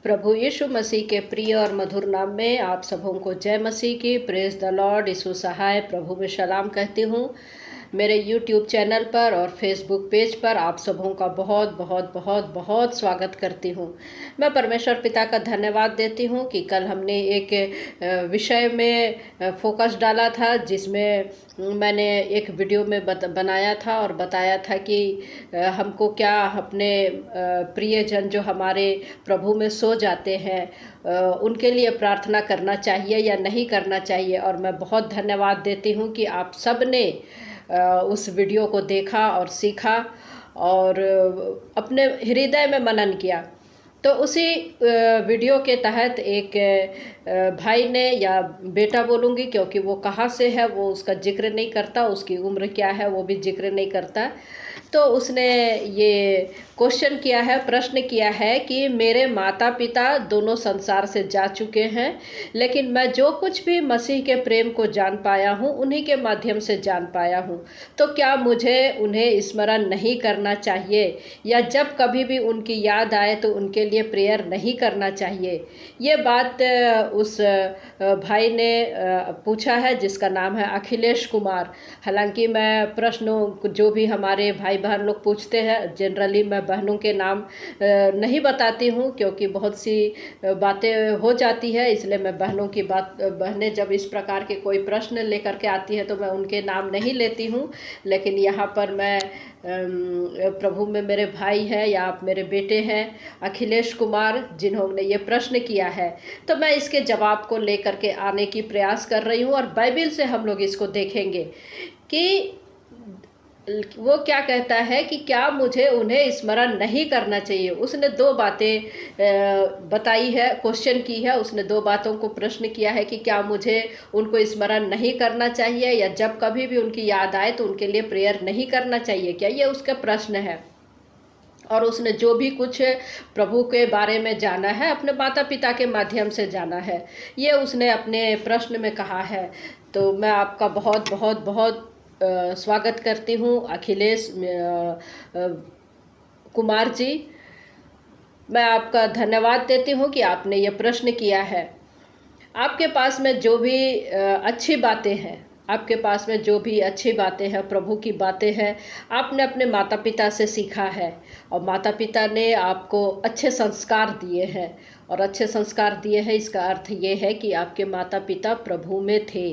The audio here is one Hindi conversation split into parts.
प्रभु यीशु मसीह के प्रिय और मधुर नाम में आप सबों को जय मसीह की। Praise the Lord. यीशु सहाय प्रभु में सलाम कहती हूँ। मेरे यूट्यूब चैनल पर और फेसबुक पेज पर आप सबों का बहुत बहुत बहुत बहुत स्वागत करती हूँ। मैं परमेश्वर पिता का धन्यवाद देती हूँ कि कल हमने एक विषय में फोकस डाला था, जिसमें मैंने एक वीडियो में बनाया था और बताया था कि हमको क्या अपने प्रियजन जो हमारे प्रभु में सो जाते हैं उनके लिए प्रार्थना करना चाहिए या नहीं करना चाहिए। और मैं बहुत धन्यवाद देती हूँ कि आप सब ने उस वीडियो को देखा और सीखा और अपने हृदय में मनन किया। तो उसी वीडियो के तहत एक भाई ने, या बेटा बोलूँगी क्योंकि वो कहाँ से है वो उसका जिक्र नहीं करता, उसकी उम्र क्या है वो भी जिक्र नहीं करता। तो उसने ये क्वेश्चन किया है, प्रश्न किया है कि मेरे माता पिता दोनों संसार से जा चुके हैं, लेकिन मैं जो कुछ भी मसीह के प्रेम को जान पाया हूँ उन्हीं के माध्यम से जान पाया हूँ। तो क्या मुझे उन्हें स्मरण नहीं करना चाहिए, या जब कभी भी उनकी याद आए तो उनके लिए प्रेयर नहीं करना चाहिए? ये बात उस भाई ने पूछा है, जिसका नाम है अखिलेश कुमार। हालांकि मैं प्रश्नों जो भी हमारे भाई बहन लोग पूछते हैं, जनरली मैं बहनों के नाम नहीं बताती हूँ, क्योंकि बहुत सी बातें हो जाती है, इसलिए मैं बहनों की बात, बहनें जब इस प्रकार के कोई प्रश्न लेकर के आती है तो मैं उनके नाम नहीं लेती हूँ। लेकिन यहाँ पर मैं प्रभु में मेरे भाई हैं या आप मेरे बेटे हैं अखिलेश कुमार, जिन्होंने ये प्रश्न किया है, तो मैं इसके जवाब को लेकर के आने की प्रयास कर रही हूँ और बाइबिल से हम लोग इसको देखेंगे कि वो क्या कहता है कि क्या मुझे उन्हें स्मरण नहीं करना चाहिए। उसने दो बातें बताई है, क्वेश्चन की है, उसने दो बातों को प्रश्न किया है कि क्या मुझे उनको स्मरण नहीं करना चाहिए, या जब कभी भी उनकी याद आए तो उनके लिए प्रेयर नहीं करना चाहिए क्या, ये उसका प्रश्न है। और उसने जो भी कुछ प्रभु के बारे में जाना है अपने माता पिता के माध्यम से जाना है, ये उसने अपने प्रश्न में कहा है। तो मैं आपका बहुत बहुत बहुत स्वागत करती हूँ अखिलेश कुमार जी। मैं आपका धन्यवाद देती हूँ कि आपने ये प्रश्न किया है। आपके पास में जो भी अच्छी बातें हैं, आपके पास में जो भी अच्छी बातें हैं, प्रभु की बातें हैं, आपने अपने माता पिता से सीखा है और माता पिता ने आपको अच्छे संस्कार दिए हैं। और अच्छे संस्कार दिए हैं, इसका अर्थ ये है कि आपके माता पिता प्रभु में थे,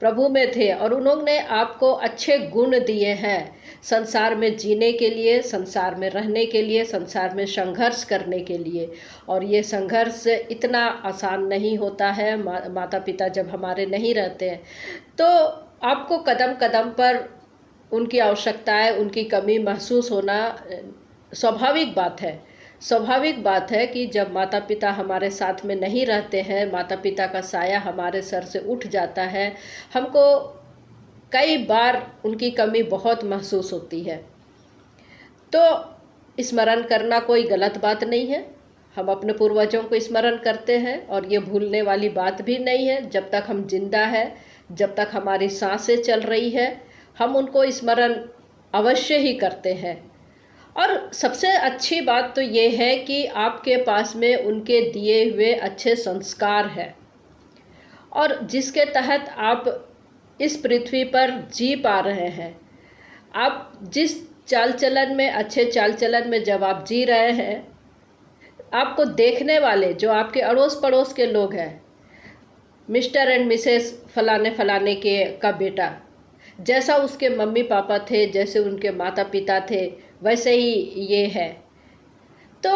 प्रभु में थे, और उन्होंने आपको अच्छे गुण दिए हैं संसार में जीने के लिए, संसार में रहने के लिए, संसार में संघर्ष करने के लिए। और ये संघर्ष इतना आसान नहीं होता है। माता पिता जब हमारे नहीं रहते हैं तो आपको कदम कदम पर उनकी आवश्यकताएं, उनकी कमी महसूस होना स्वाभाविक बात है। स्वाभाविक बात है कि जब माता पिता हमारे साथ में नहीं रहते हैं, माता पिता का साया हमारे सर से उठ जाता है, हमको कई बार उनकी कमी बहुत महसूस होती है। तो स्मरण करना कोई गलत बात नहीं है। हम अपने पूर्वजों को स्मरण करते हैं और ये भूलने वाली बात भी नहीं है। जब तक हम जिंदा है, जब तक हमारी सांसें चल रही है, हम उनको स्मरण अवश्य ही करते हैं। और सबसे अच्छी बात तो ये है कि आपके पास में उनके दिए हुए अच्छे संस्कार हैं, और जिसके तहत आप इस पृथ्वी पर जी पा रहे हैं। आप जिस चाल चलन में, अच्छे चाल चलन में जब आप जी रहे हैं, आपको देखने वाले जो आपके अड़ोस पड़ोस के लोग हैं, मिस्टर एंड मिसेस फलाने फलाने के का बेटा, जैसा उसके मम्मी पापा थे, जैसे उनके माता पिता थे, वैसे ही ये है। तो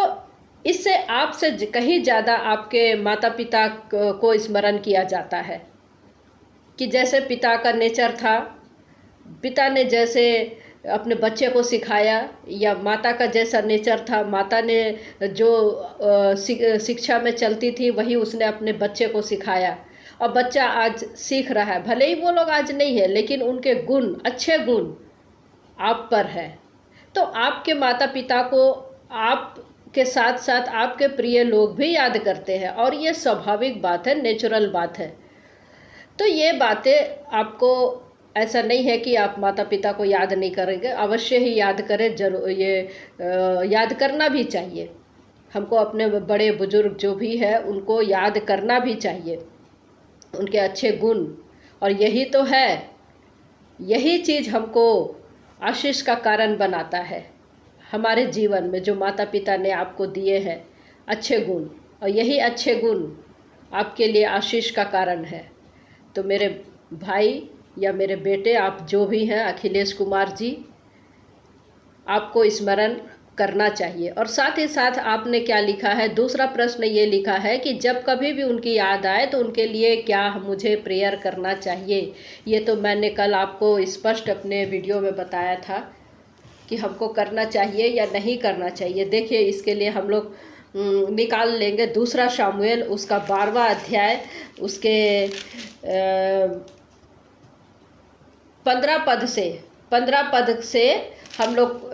इससे आपसे कहीं ज़्यादा आपके माता पिता को स्मरण किया जाता है कि जैसे पिता का नेचर था, पिता ने जैसे अपने बच्चे को सिखाया, या माता का जैसा नेचर था, माता ने जो शिक्षा में चलती थी वही उसने अपने बच्चे को सिखाया, और बच्चा आज सीख रहा है। भले ही वो लोग आज नहीं है, लेकिन उनके गुण, अच्छे गुण आप पर है। तो आपके माता पिता को आपके साथ साथ आपके प्रिय लोग भी याद करते हैं, और ये स्वाभाविक बात है, नेचुरल बात है। तो ये बातें आपको, ऐसा नहीं है कि आप माता पिता को याद नहीं करेंगे, अवश्य ही याद करें, जरूर ये याद करना भी चाहिए। हमको अपने बड़े बुजुर्ग जो भी है उनको याद करना भी चाहिए, उनके अच्छे गुण। और यही तो है, यही चीज़ हमको आशीष का कारण बनाता है हमारे जीवन में, जो माता पिता ने आपको दिए हैं अच्छे गुण, और यही अच्छे गुण आपके लिए आशीष का कारण है। तो मेरे भाई या मेरे बेटे, आप जो भी हैं, अखिलेश कुमार जी, आपको स्मरण करना चाहिए। और साथ ही साथ आपने क्या लिखा है, दूसरा प्रश्न ये लिखा है कि जब कभी भी उनकी याद आए तो उनके लिए क्या मुझे प्रेयर करना चाहिए। ये तो मैंने कल आपको स्पष्ट अपने वीडियो में बताया था कि हमको करना चाहिए या नहीं करना चाहिए। देखिए, इसके लिए हम लोग निकाल लेंगे दूसरा शामुएल, उसका 12वां अध्याय, उसके 15 पद से हम लोग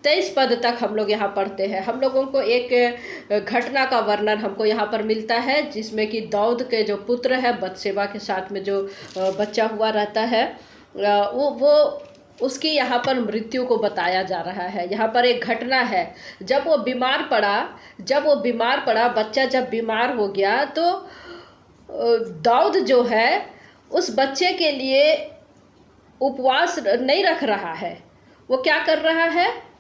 23 पद तक हम लोग यहाँ पढ़ते हैं। हम लोगों को एक घटना का वर्णन हमको यहाँ पर मिलता है, जिसमें कि दाऊद के जो पुत्र है, बतशेबा के साथ में जो बच्चा हुआ रहता है, वो उसकी यहाँ पर मृत्यु को बताया जा रहा है। यहाँ पर एक घटना है, जब वो बीमार पड़ा, बच्चा जब बीमार हो गया, तो दाऊद जो है उस बच्चे के लिए उपवास नहीं रख रहा है। वो क्या कर रहा है,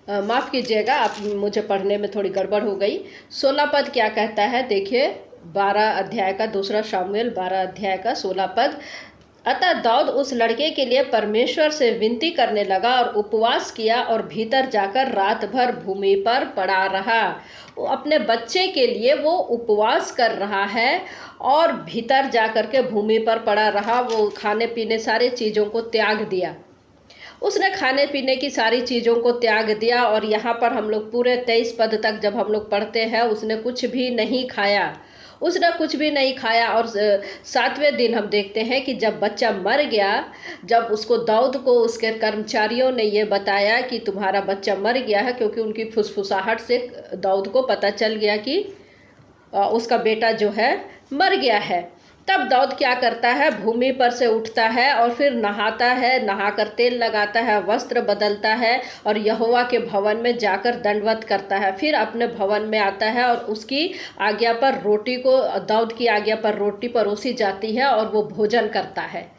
माफ़ कीजिएगा, आप मुझे पढ़ने में थोड़ी गड़बड़ हो गई। 16 पद क्या कहता है, देखिए, 12 अध्याय का, दूसरा शामुएल 12 अध्याय का 16 पद। अतः दाऊद उस लड़के के लिए परमेश्वर से विनती करने लगा और उपवास किया और भीतर जाकर रात भर भूमि पर पड़ा रहा। वो अपने बच्चे के लिए वो उपवास कर रहा है और भीतर जाकर के भूमि पर पड़ा रहा। वो खाने पीने सारी चीज़ों को त्याग दिया, उसने खाने पीने की सारी चीज़ों को त्याग दिया। और यहाँ पर हम लोग पूरे 23 पद तक जब हम लोग पढ़ते हैं, उसने कुछ भी नहीं खाया, और 7वें दिन हम देखते हैं कि जब बच्चा मर गया, जब उसको दाऊद को उसके कर्मचारियों ने ये बताया कि तुम्हारा बच्चा मर गया है, क्योंकि उनकी फुसफुसाहट से दाऊद को पता चल गया कि उसका बेटा जो है मर गया है। तब दाऊद क्या करता है, भूमि पर से उठता है और फिर नहाता है, नहाकर तेल लगाता है, वस्त्र बदलता है और यहोवा के भवन में जाकर दंडवत करता है। फिर अपने भवन में आता है और उसकी आज्ञा पर दाऊद की आज्ञा पर रोटी परोसी जाती है और वो भोजन करता है।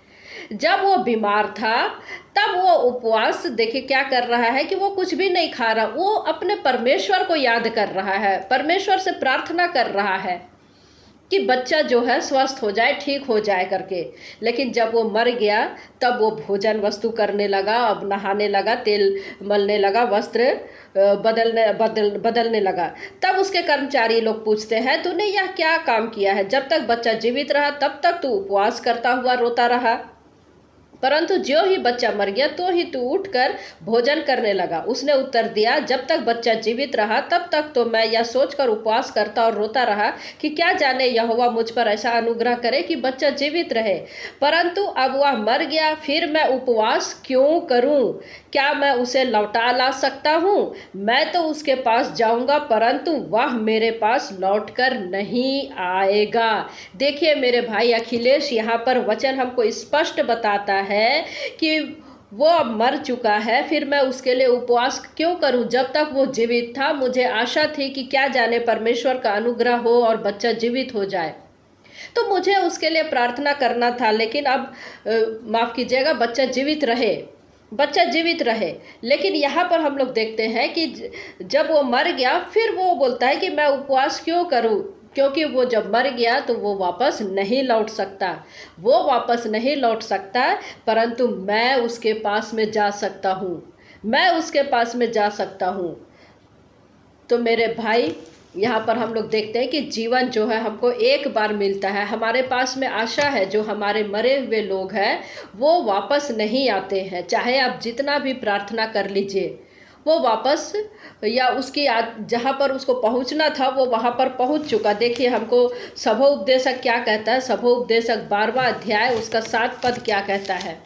जब वो बीमार था तब वो उपवास, देखिए क्या कर रहा है कि वो कुछ भी नहीं खा रहा, वो अपने परमेश्वर को याद कर रहा है, परमेश्वर से प्रार्थना कर रहा है कि बच्चा जो है स्वस्थ हो जाए, ठीक हो जाए करके। लेकिन जब वो मर गया तब वो भोजन वस्तु करने लगा, अब नहाने लगा, तेल मलने लगा, वस्त्र बदलने लगा। तब उसके कर्मचारी लोग पूछते हैं, तूने यह क्या काम किया है? जब तक बच्चा जीवित रहा तब तक तू उपवास करता हुआ रोता रहा, परंतु जो ही बच्चा मर गया तो ही तू उठकर भोजन करने लगा। उसने उत्तर दिया, जब तक बच्चा जीवित रहा तब तक तो मैं यह सोचकर उपवास करता और रोता रहा कि क्या जाने यहोवा मुझ पर ऐसा अनुग्रह करे कि बच्चा जीवित रहे, परंतु अब वह मर गया, फिर मैं उपवास क्यों करूं? क्या मैं उसे लौटा ला सकता हूं? मैं तो उसके पास जाऊंगा, परंतु वह मेरे पास लौटकर नहीं आएगा। देखिए मेरे भाई अखिलेश, यहाँ पर वचन हमको स्पष्ट बताता है कि वो अब मर चुका है, फिर मैं उसके लिए उपवास क्यों करूं? जब तक वो जीवित था मुझे आशा थी कि क्या जाने परमेश्वर का अनुग्रह हो और बच्चा जीवित हो जाए, तो मुझे उसके लिए प्रार्थना करना था। लेकिन अब माफ़ कीजिएगा, बच्चा जीवित रहे। लेकिन यहाँ पर हम लोग देखते हैं कि जब वो मर गया फिर वो बोलता है कि मैं उपवास क्यों करूं, क्योंकि वो जब मर गया तो वो वापस नहीं लौट सकता, परंतु मैं उसके पास में जा सकता हूँ। तो मेरे भाई, यहाँ पर हम लोग देखते हैं कि जीवन जो है हमको एक बार मिलता है, हमारे पास में आशा है। जो हमारे मरे हुए लोग हैं वो वापस नहीं आते हैं, चाहे आप जितना भी प्रार्थना कर लीजिए, वो वापस, या उसकी जहाँ पर उसको पहुँचना था वो वहाँ पर पहुँच चुका। देखिए हमको सभोपदेशक क्या कहता है, सभोपदेशक 12वां अध्याय उसका 7 पद क्या कहता है।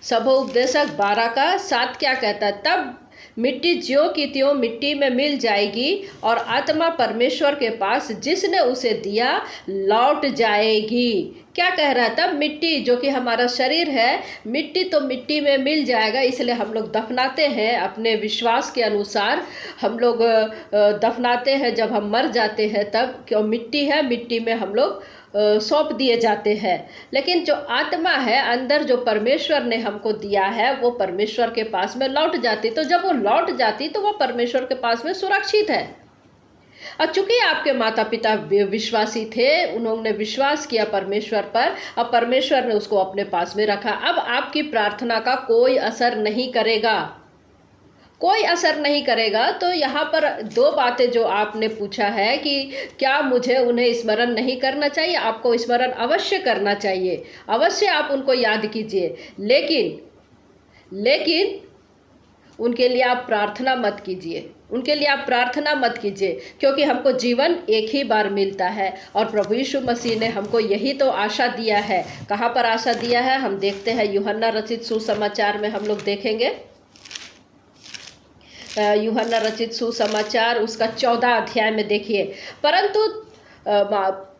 सभोपदेशक 12 का 7 क्या कहता है, तब मिट्टी ज्यों की त्यों मिट्टी में मिल जाएगी और आत्मा परमेश्वर के पास जिसने उसे दिया लौट जाएगी। क्या कह रहा था, मिट्टी जो कि हमारा शरीर है, मिट्टी तो मिट्टी में मिल जाएगा, इसलिए हम लोग दफनाते हैं अपने विश्वास के अनुसार। हम लोग दफनाते हैं जब हम मर जाते हैं तब, क्यों मिट्टी है, मिट्टी में हम लोग सौंप दिए जाते हैं। लेकिन जो आत्मा है अंदर, जो परमेश्वर ने हमको दिया है, वो परमेश्वर के पास में लौट जाती। तो जब वो लौट जाती तो वो परमेश्वर के पास में सुरक्षित है। और चूंकि आपके माता पिता विश्वासी थे, उन्होंने विश्वास किया परमेश्वर पर, अब परमेश्वर ने उसको अपने पास में रखा। अब आपकी प्रार्थना का कोई असर नहीं करेगा, कोई असर नहीं करेगा। तो यहाँ पर दो बातें जो आपने पूछा है कि क्या मुझे उन्हें स्मरण नहीं करना चाहिए, आपको स्मरण अवश्य करना चाहिए, अवश्य आप उनको याद कीजिए, लेकिन उनके लिए आप प्रार्थना मत कीजिए, उनके लिए आप प्रार्थना मत कीजिए, क्योंकि हमको जीवन एक ही बार मिलता है और प्रभु यीशु मसीह ने हमको यही तो आशा दिया है। कहाँ पर आशा दिया है, हम देखते हैं यूहन्ना रचित सुसमाचार में, हम लोग देखेंगे यूहन्ना रचित सुसमाचार उसका 14 अध्याय में देखिए, परंतु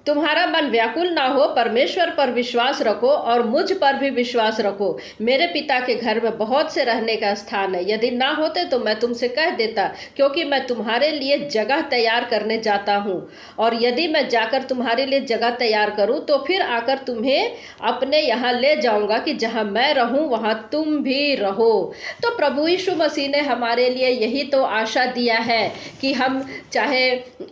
तुम्हारा मन व्याकुल ना हो, परमेश्वर पर विश्वास रखो और मुझ पर भी विश्वास रखो। मेरे पिता के घर में बहुत से रहने का स्थान है, यदि ना होते तो मैं तुमसे कह देता, क्योंकि मैं तुम्हारे लिए जगह तैयार करने जाता हूँ। और यदि मैं जाकर तुम्हारे लिए जगह तैयार करूँ तो फिर आकर तुम्हें अपने यहाँ ले जाऊँगा, कि जहाँ मैं रहूँ वहाँ तुम भी रहो। तो प्रभु यीशु मसीह ने हमारे लिए यही तो आशा दिया है कि हम चाहे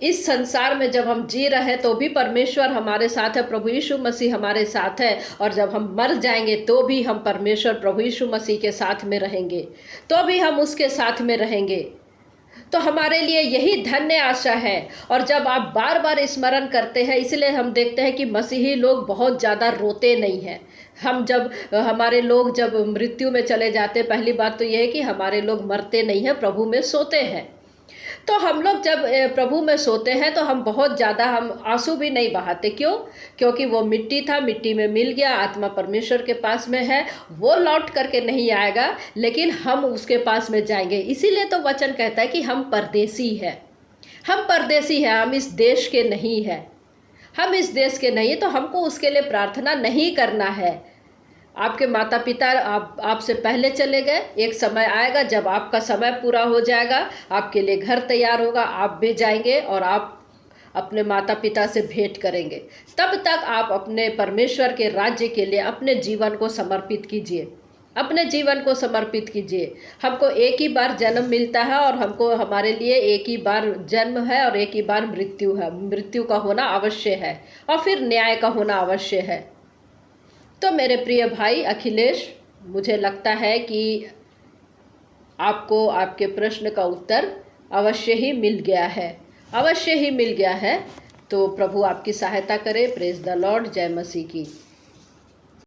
इस संसार में जब हम जी रहे तो भी परमेश्वर हमारे साथ है, प्रभु यीशु मसीह हमारे साथ है, और जब हम मर जाएंगे तो भी हम परमेश्वर प्रभु यीशु मसीह के साथ में रहेंगे, तो भी हम उसके साथ में रहेंगे। तो हमारे लिए यही धन्य आशा है। और जब आप बार बार स्मरण करते हैं, इसलिए हम देखते हैं कि मसीही लोग बहुत ज़्यादा रोते नहीं हैं। हमारे लोग जब मृत्यु में चले जाते, पहली बात तो यह है कि हमारे लोग मरते नहीं हैं, प्रभु में सोते हैं। तो हम लोग जब प्रभु में सोते हैं तो हम बहुत ज़्यादा हम आंसू भी नहीं बहाते। क्यों? क्योंकि वो मिट्टी था, मिट्टी में मिल गया, आत्मा परमेश्वर के पास में है, वो लौट करके नहीं आएगा, लेकिन हम उसके पास में जाएंगे। इसीलिए तो वचन कहता है कि हम परदेसी हैं, हम परदेसी हैं, हम इस देश के नहीं हैं, हम इस देश के नहीं, तो हमको उसके लिए प्रार्थना नहीं करना है। आपके माता पिता आपसे पहले चले गए, एक समय आएगा जब आपका समय पूरा हो जाएगा, आपके लिए घर तैयार होगा, आप भी जाएंगे और आप अपने माता पिता से भेंट करेंगे। तब तक आप अपने परमेश्वर के राज्य के लिए अपने जीवन को समर्पित कीजिए, अपने जीवन को समर्पित कीजिए। हमको एक ही बार जन्म मिलता है और हमको हमारे लिए एक ही बार जन्म है और एक ही बार मृत्यु है। मृत्यु का होना अवश्य है और फिर न्याय का होना अवश्य है। तो मेरे प्रिय भाई अखिलेश, मुझे लगता है कि आपको आपके प्रश्न का उत्तर अवश्य ही मिल गया है, अवश्य ही मिल गया है। तो प्रभु आपकी सहायता करे। Praise the Lord. जय मसीह की।